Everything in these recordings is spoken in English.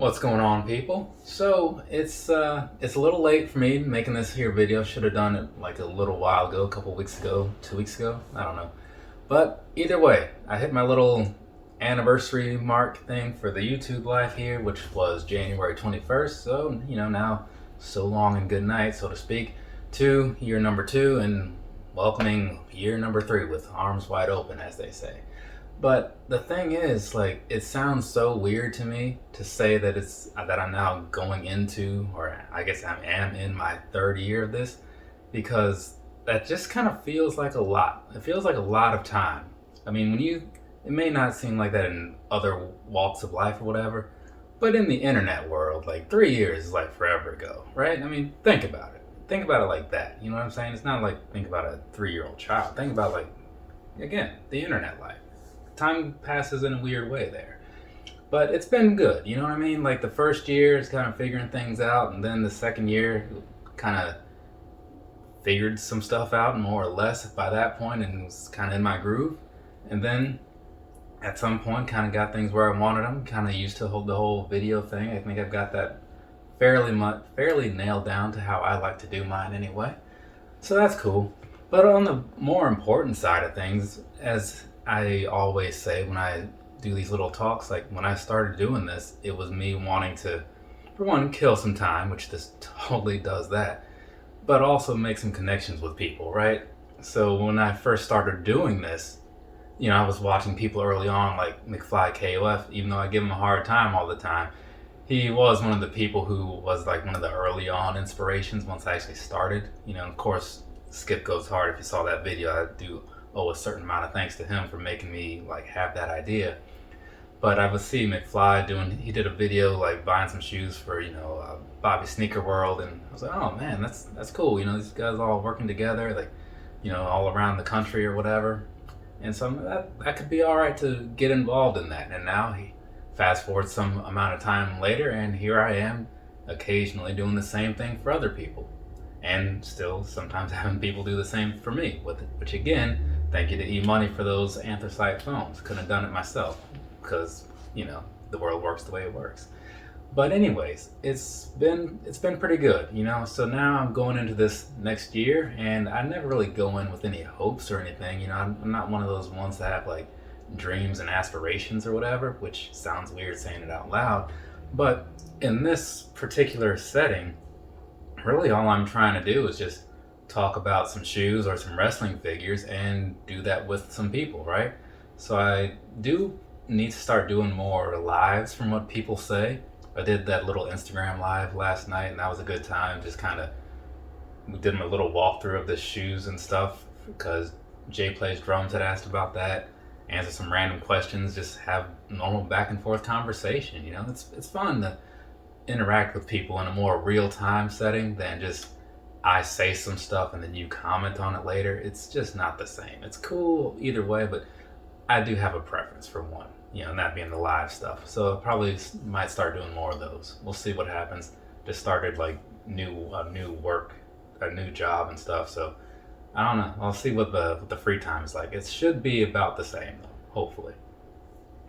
What's going on, people? So it's a little late for me making this here video. Should have done it like a little while ago, a couple weeks ago, 2 weeks ago, I don't know. But either way, I hit my little anniversary mark thing for the YouTube live here, which was January 21st. So, now so long and good night, so to speak, to year number 2 and welcoming year number 3 with arms wide open, as they say. But the thing is, like, it sounds so weird to me to say that I'm now going into, or I guess I am in my 3rd year of this, because that just kind of feels like a lot. It feels like a lot of time. I mean, it may not seem like that in other walks of life or whatever, but in the internet world, like 3 years is like forever ago, right? I mean, think about it. Think about it like that. You know what I'm saying? It's not like think about a 3-year-old child. Think about, like, again, the internet life. Time passes in a weird way there. But it's been good, you know what I mean? Like, the first year is kind of figuring things out, and then the second year kind of figured some stuff out more or less by that point and was kind of in my groove. And then at some point kind of got things where I wanted them, kind of used to the whole video thing. I think I've got that fairly nailed down to how I like to do mine anyway. So that's cool. But on the more important side of things, as I always say when I do these little talks, like, when I started doing this, it was me wanting to, for one, kill some time, which this totally does that, but also make some connections with people, right? So when I first started doing this, I was watching people early on, like McFly KOF, even though I give him a hard time all the time. He was one of the people who was like one of the early on inspirations once I actually started. Of course, Skip Goes Hard, if you saw that video, I do owe a certain amount of thanks to him for making me like have that idea. But I would see McFly he did a video like buying some shoes for Bobby Sneaker World, and I was like, oh man, that's cool. These guys all working together, like, all around the country or whatever. And so that could be all right to get involved in that. And now he fast forward some amount of time later, and here I am occasionally doing the same thing for other people, and still sometimes having people do the same for me with it, which, again, thank you to E-Money for those anthracite phones. Couldn't have done it myself because, the world works the way it works. But anyways, it's been pretty good, So now I'm going into this next year, and I never really go in with any hopes or anything. I'm not one of those ones that have like dreams and aspirations or whatever, which sounds weird saying it out loud. But in this particular setting, really all I'm trying to do is just talk about some shoes or some wrestling figures and do that with some people, right? So I do need to start doing more lives from what people say. I did that little Instagram live last night, and that was a good time. Just kind of did a little walkthrough of the shoes and stuff because Jay Plays Drums had asked about that. Answer some random questions, just have normal back and forth conversation. It's fun to interact with people in a more real time setting than just I say some stuff and then you comment on it later. It's just not the same. It's cool either way, but I do have a preference for one, and that being the live stuff. So I probably might start doing more of those. We'll see what happens. Just started like new work, a new job and stuff. So I don't know. I'll see what the free time is like. It should be about the same though, hopefully.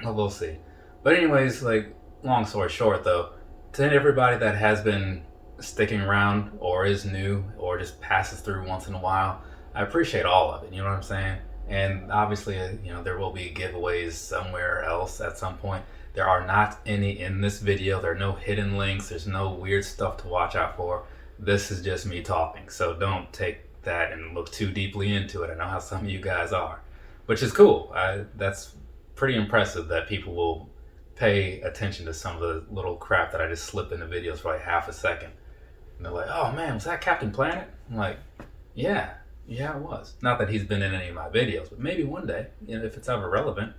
Well, we'll see. But anyways, like, long story short though, to everybody that has been sticking around or is new or just passes through once in a while, I appreciate all of it. You know what I'm saying? And obviously, there will be giveaways somewhere else at some point. There are not any in this video. There are no hidden links. There's no weird stuff to watch out for. This is just me talking. So don't take that and look too deeply into it. I know how some of you guys are, which is cool. That's pretty impressive that people will pay attention to some of the little crap that I just slip into videos for like half a second. And they're like, oh man, was that Captain Planet? I'm like, yeah, it was. Not that he's been in any of my videos, but maybe one day, if it's ever relevant.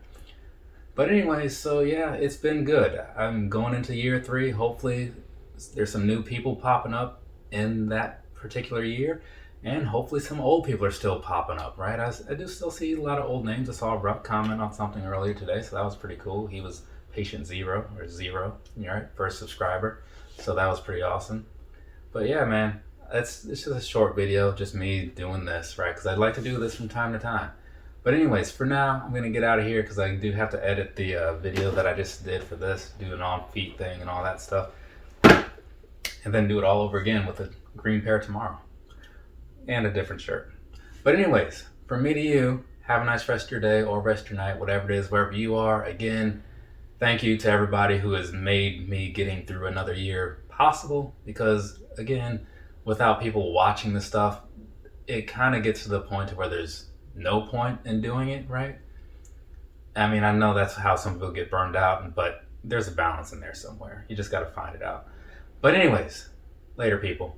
But anyways, so yeah, it's been good. I'm going into year 3. Hopefully there's some new people popping up in that particular year. And hopefully some old people are still popping up, right? I do still see a lot of old names. I saw Ruck comment on something earlier today, so that was pretty cool. He was Patient Zero, right? First subscriber. So that was pretty awesome. But yeah, man, it's just a short video, just me doing this, right? Because I'd like to do this from time to time. But anyways, for now, I'm going to get out of here because I do have to edit the video that I just did for this, do an on-feet thing and all that stuff. And then do it all over again with a green pair tomorrow. And a different shirt. But anyways, from me to you, have a nice rest of your day or rest of your night, whatever it is, wherever you are. Again, thank you to everybody who has made me getting through another year possible. Because again, without people watching this stuff, it kind of gets to the point where there's no point in doing it, right? I mean, I know that's how some people get burned out, but there's a balance in there somewhere. You just got to find it out. But anyways, later people.